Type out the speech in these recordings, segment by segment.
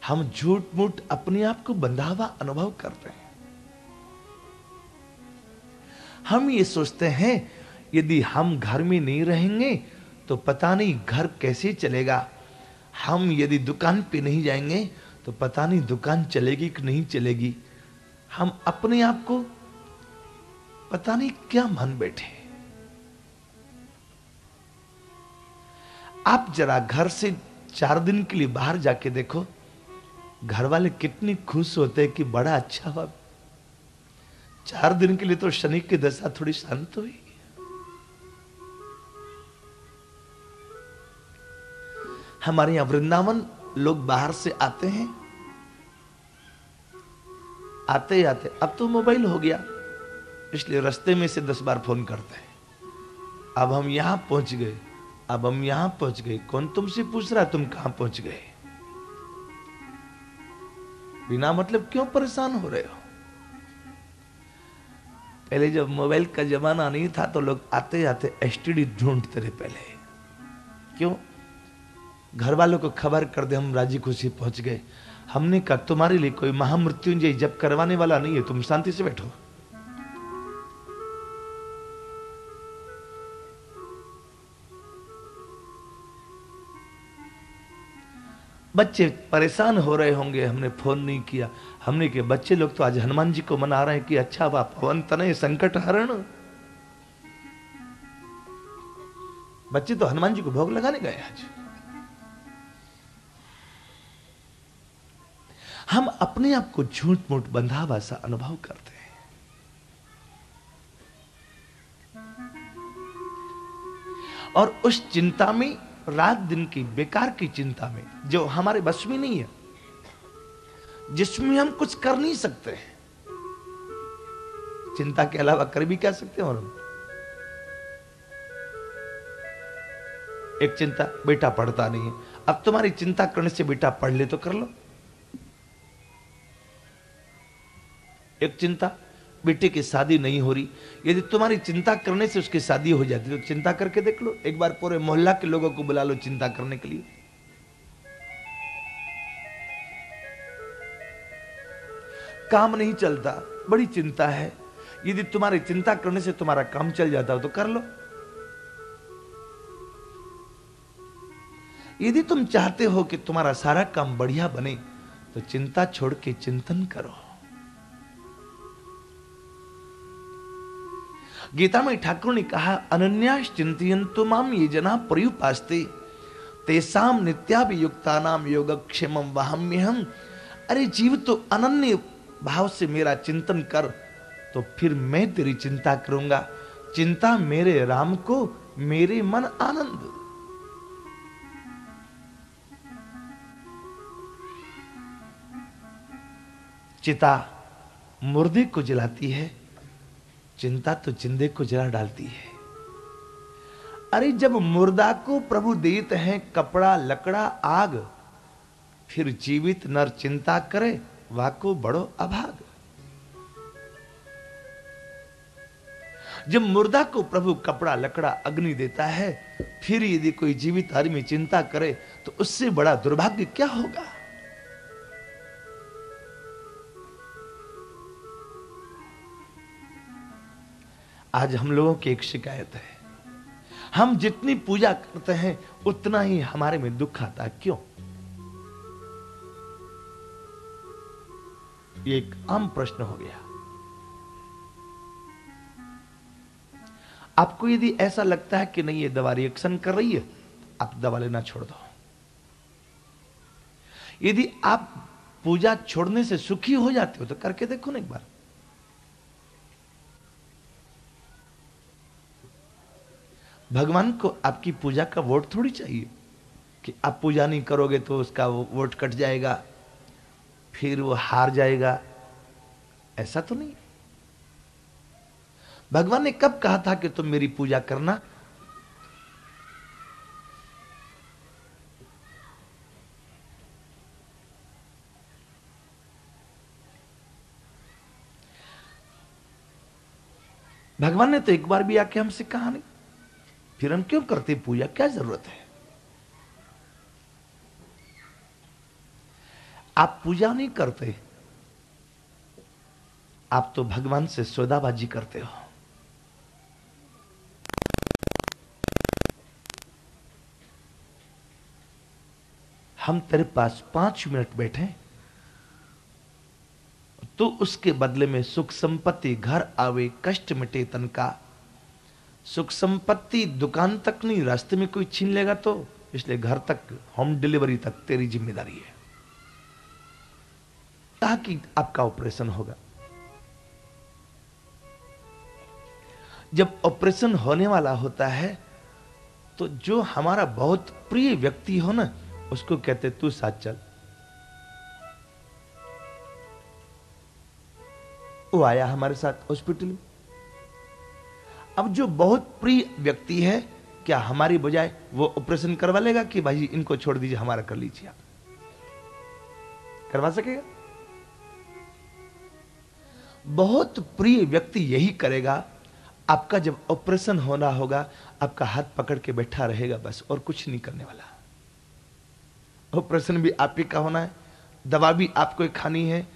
हम झूठ मूठ अपने आप को बंधा हुआ अनुभव कर रहे हैं। हम ये सोचते हैं यदि हम घर में नहीं रहेंगे तो पता नहीं घर कैसे चलेगा। हम यदि दुकान पे नहीं जाएंगे तो पता नहीं दुकान चलेगी कि नहीं चलेगी। हम अपने आप को पता नहीं क्या मान बैठे। आप जरा घर से 4 दिन के लिए बाहर जाके देखो, घर वाले कितने खुश होते हैं कि बड़ा अच्छा हुआ। 4 दिन के लिए तो शनि की दशा थोड़ी शांत हुई। हमारे यहां वृंदावन लोग बाहर से आते हैं, आते आते अब तो मोबाइल हो गया, इसलिए रास्ते में से 10 बार फोन करते हैं। अब हम यहां पहुंच गए, अब हम यहां पहुंच गए, कौन तुमसे पूछ रहा तुम कहां पहुंच गए। बिना मतलब क्यों परेशान हो रहे हो। पहले जब मोबाइल का जमाना नहीं था तो लोग आते आते एसटीडी ढूंढते रहे पहले। क्यों? घर वालों को खबर कर दे हम राजी खुशी पहुंच गए। हमने कहा तुम्हारे लिए कोई महामृत्युंजय जब करवाने वाला नहीं है, तुम शांति से बैठो। बच्चे परेशान हो रहे होंगे, हमने फोन नहीं किया। हमने के बच्चे लोग तो आज हनुमान जी को मना रहे हैं कि अच्छा बा पवन तनय संकट हरण। बच्चे तो हनुमान जी को भोग लगाने गए आज। हम अपने आप को झूठ मूठ बंधा हुआ सा अनुभव करते हैं। और उस चिंता में, रात दिन की बेकार की चिंता में, जो हमारे बस में नहीं है, जिसमें हम कुछ कर नहीं सकते हैं। चिंता के अलावा कर भी क्या सकते हैं। और हम एक चिंता, बेटा पढ़ता नहीं है, अब तुम्हारी चिंता करने से बेटा पढ़ ले तो कर लो। एक चिंता, बेटे की शादी नहीं हो रही, यदि तुम्हारी चिंता करने से उसकी शादी हो जाती तो चिंता करके देख लो। एक बार पूरे मोहल्ला के लोगों को बुला लो चिंता करने के लिए। काम नहीं चलता, बड़ी चिंता है, यदि तुम्हारी चिंता करने से तुम्हारा काम चल जाता हो तो कर लो। यदि तुम चाहते हो कि तुम्हारा सारा काम बढ़िया बने तो चिंता छोड़ के चिंतन करो। गीता में ठाकुर ने कहा अनन्यास चिंतयन्तु माम ये जना पर्युपास्ते तेसाम नित्याभियुक्तानाम योगक्षेमम वहाम्यहम्। अरे जीव तो अनन्य भाव से मेरा चिंतन कर तो फिर मैं तेरी चिंता करूंगा। चिंता मेरे राम को, मेरे मन आनंद। चिता मुर्दे को जलाती है, चिंता तो जिंदे को जला डालती है। अरे जब मुर्दा को प्रभु देते हैं कपड़ा लकड़ा आग, फिर जीवित नर चिंता करे वाको बड़ो अभाग। जब मुर्दा को प्रभु कपड़ा लकड़ा अग्नि देता है, फिर यदि कोई जीवित आदमी चिंता करे तो उससे बड़ा दुर्भाग्य क्या होगा। आज हम लोगों की एक शिकायत है, हम जितनी पूजा करते हैं उतना ही हमारे में दुख आता है। क्यों? ये एक आम प्रश्न हो गया। आपको यदि ऐसा लगता है कि नहीं ये दवा रिएक्शन कर रही है, आप दवा लेना छोड़ दो। यदि आप पूजा छोड़ने से सुखी हो जाते हो तो करके देखो ना एक बार। भगवान को आपकी पूजा का वोट थोड़ी चाहिए कि आप पूजा नहीं करोगे तो उसका वोट कट जाएगा, फिर वो हार जाएगा। ऐसा तो नहीं। भगवान ने कब कहा था कि तुम मेरी पूजा करना? भगवान ने तो एक बार भी आके हमसे कहा नहीं, फिर हम क्यों करते पूजा? क्या जरूरत है? आप पूजा नहीं करते, आप तो भगवान से सौदाबाजी करते हो। हम तेरे पास 5 मिनट बैठे तो उसके बदले में सुख संपत्ति घर आवे, कष्ट मिटे तन का। सुख संपत्ति दुकान तक नहीं, रास्ते में कोई छीन लेगा तो, इसलिए घर तक, होम डिलीवरी तक तेरी जिम्मेदारी है। कहा कि आपका ऑपरेशन होगा। जब ऑपरेशन होने वाला होता है तो जो हमारा बहुत प्रिय व्यक्ति हो ना, उसको कहते तू साथ चल। वो आया हमारे साथ हॉस्पिटल में। अब जो बहुत प्रिय व्यक्ति है, क्या हमारी बजाय वो ऑपरेशन करवा लेगा कि भाई इनको छोड़ दीजिए, हमारा कर लीजिए? आप करवा सकेगा? बहुत प्रिय व्यक्ति यही करेगा। आपका जब ऑपरेशन होना होगा, आपका हाथ पकड़ के बैठा रहेगा बस, और कुछ नहीं करने वाला। ऑपरेशन भी आप ही का होना है, दवा भी आपको ही खानी है।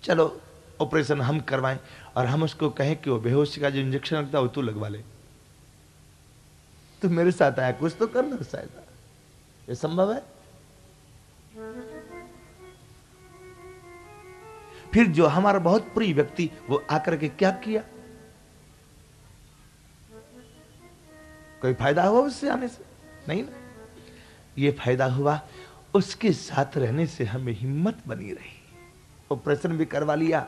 चलो ऑपरेशन हम करवाएं और हम उसको कहें कि वो बेहोशी का जो इंजेक्शन लगता है वो तू लगवा ले। तो मेरे साथ आया, कुछ तो करना शायद, ये संभव है? फिर जो हमारा बहुत प्रिय व्यक्ति, वो आकर के क्या किया? कोई फायदा हुआ उससे आने से? नहीं ना। ये फायदा हुआ उसके साथ रहने से, हमें हिम्मत बनी रही। ऑपरेशन भी करवा लिया,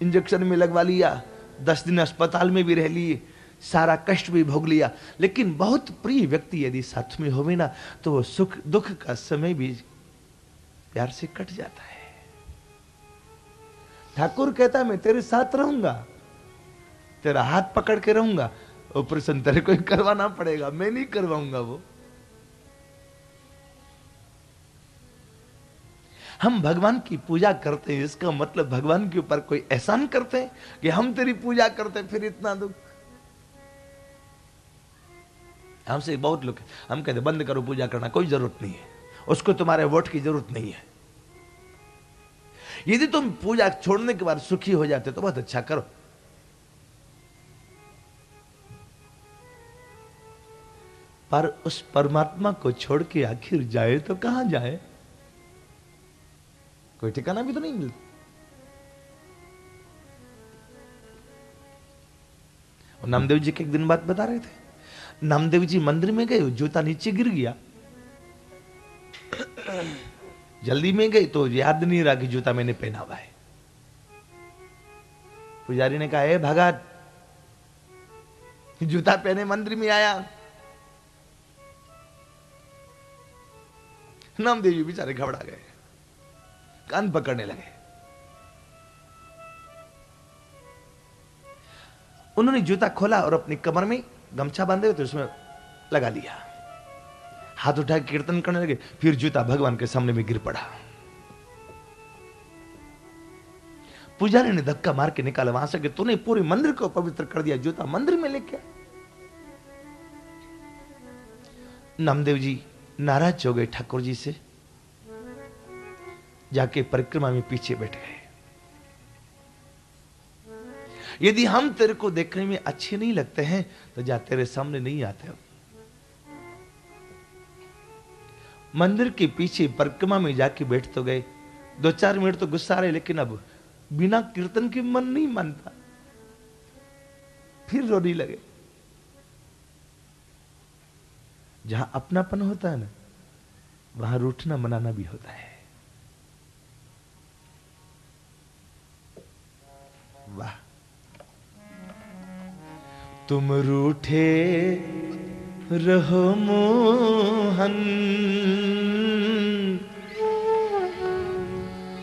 इंजेक्शन भी लगवा लिया, 10 दिन अस्पताल में भी रह लिए, सारा कष्ट भी भोग लिया। लेकिन बहुत प्रिय व्यक्ति यदि साथ में होवे ना, तो वो सुख दुख का समय भी प्यार से कट जाता है। ठाकुर कहता है मैं तेरे साथ रहूंगा, तेरा हाथ पकड़ के रहूंगा, ऑपरेशन तेरे को करवाना पड़ेगा, मैं नहीं करवाऊंगा वो। हम भगवान की पूजा करते हैं, इसका मतलब भगवान के ऊपर कोई एहसान करते हैं कि हम तेरी पूजा करते हैं, फिर इतना दुख। हमसे बहुत लोग, हम कहते बंद करो पूजा करना, कोई जरूरत नहीं है, उसको तुम्हारे वोट की जरूरत नहीं है। यदि तुम पूजा छोड़ने के बाद सुखी हो जाते तो बहुत अच्छा, करो। पर उस परमात्मा को छोड़ के आखिर जाए तो कहां जाए? कोई ठिकाना भी तो नहीं मिलता। और नामदेव जी के एक दिन बात बता रहे थे। नामदेव जी मंदिर में गए, जूता नीचे गिर गया, जल्दी में गए तो याद नहीं रहा कि जूता मैंने पहना हुआ है। पुजारी ने कहा, हे भगत, जूता पहने मंदिर में आया। नामदेव जी बेचारे घबरा गए, कान पकड़ने लगे। उन्होंने जूता खोला और अपनी कमर में गमछा बांधे हुए थे, उसमें लगा लिया, हाथ उठा के कीर्तन करने लगे। फिर जूता भगवान के सामने में गिर पड़ा। पुजारी ने धक्का मार के निकाला वहां से कि तूने पूरे मंदिर को पवित्र कर दिया, जूता मंदिर में लेके। नामदेव जी नाराज हो गए ठाकुर जी से, जाके परिक्रमा में पीछे बैठ गए। यदि हम तेरे को देखने में अच्छे नहीं लगते हैं तो जा, तेरे सामने नहीं आते। मंदिर के पीछे परिक्रमा में जाके बैठ तो गए, 2-4 मिनट तो गुस्सा रहे, लेकिन अब बिना कीर्तन के मन नहीं मानता, फिर रोने लगे। जहां अपनापन होता है ना, वहां रूठना मनाना भी होता है। वाह, तुम रूठे रहो मोहन,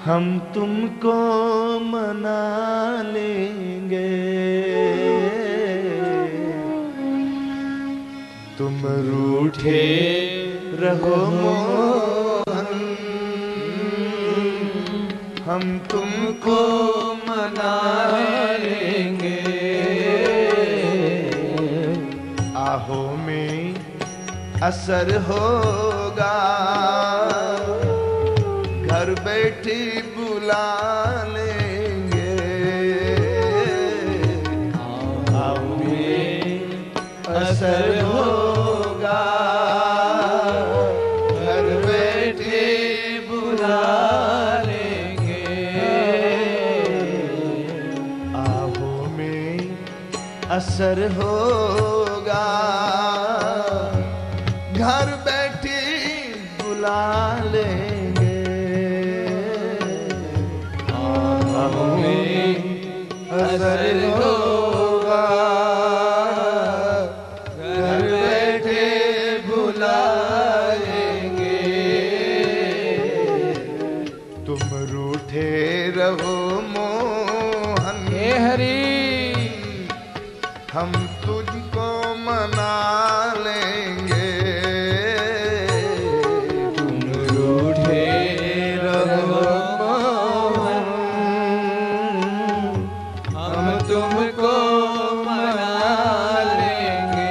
हम तुमको मना लेंगे। तुम रूठे रहो मोहन, हम तुमको मना लेंगे। आहो में असर होगा, घर बैठे बुला लेंगे। असर होगा घर बैठे बुला लेंगे। आहों में असर होगा घर बैठे बुला लेंगे। आहों में असर होगा रहो मोहन। हे हरि हम तुझको मना लेंगे। तुम रूठे रहो मोहन हम तुमको मना लेंगे।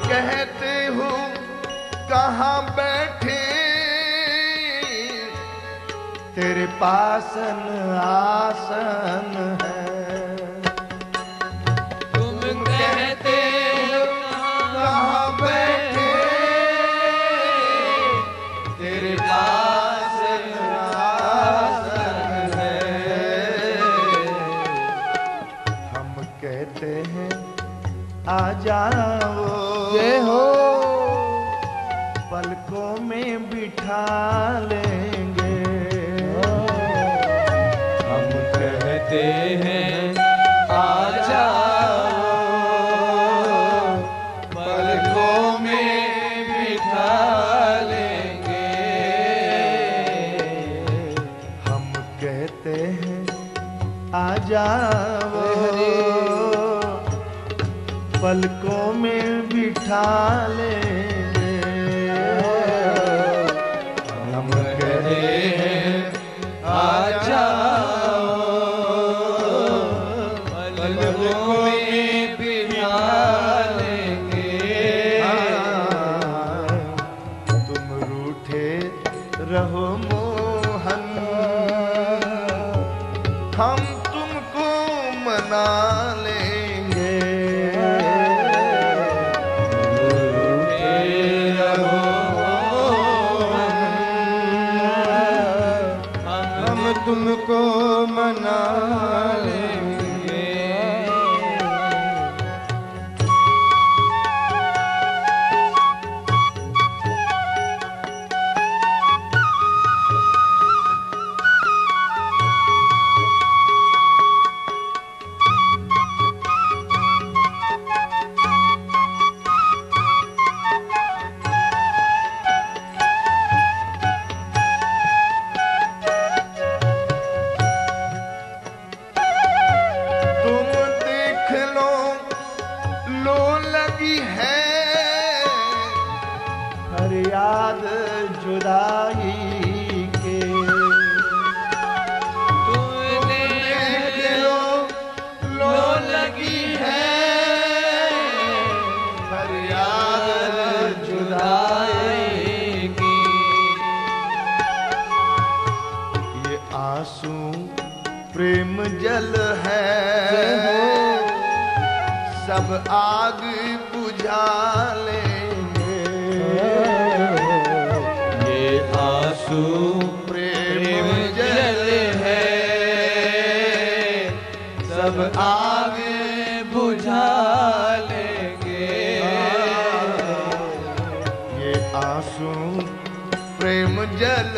कहते हो कहाँ बैठे तेरे पास आसन है। तुम कहते हो कहाँ बैठे तेरे पास आसन है। हम कहते हैं आ जाओ हो पलकों में बिठा लेंगे। हम कहते हैं आ जाओ पलकों में बिठा लेंगे। हम कहते हैं आ जाओ पलकों में बिठा लेंगे। हम कहते हैं आ जाओ पलकों में बिठा लेंगे। तुम रूठे रहो मोहन हम तुमको मना लेंगे। तुमको मना लेंगे। फरियाद जुदाई के तुम देख लो लगी है फरियाद जुदाई की। ये आंसू प्रेम जल है सब आग बुझा लेंगे। ये आंसू प्रेम जल है सब आग बुझा लेंगे। ये आंसू प्रेम जल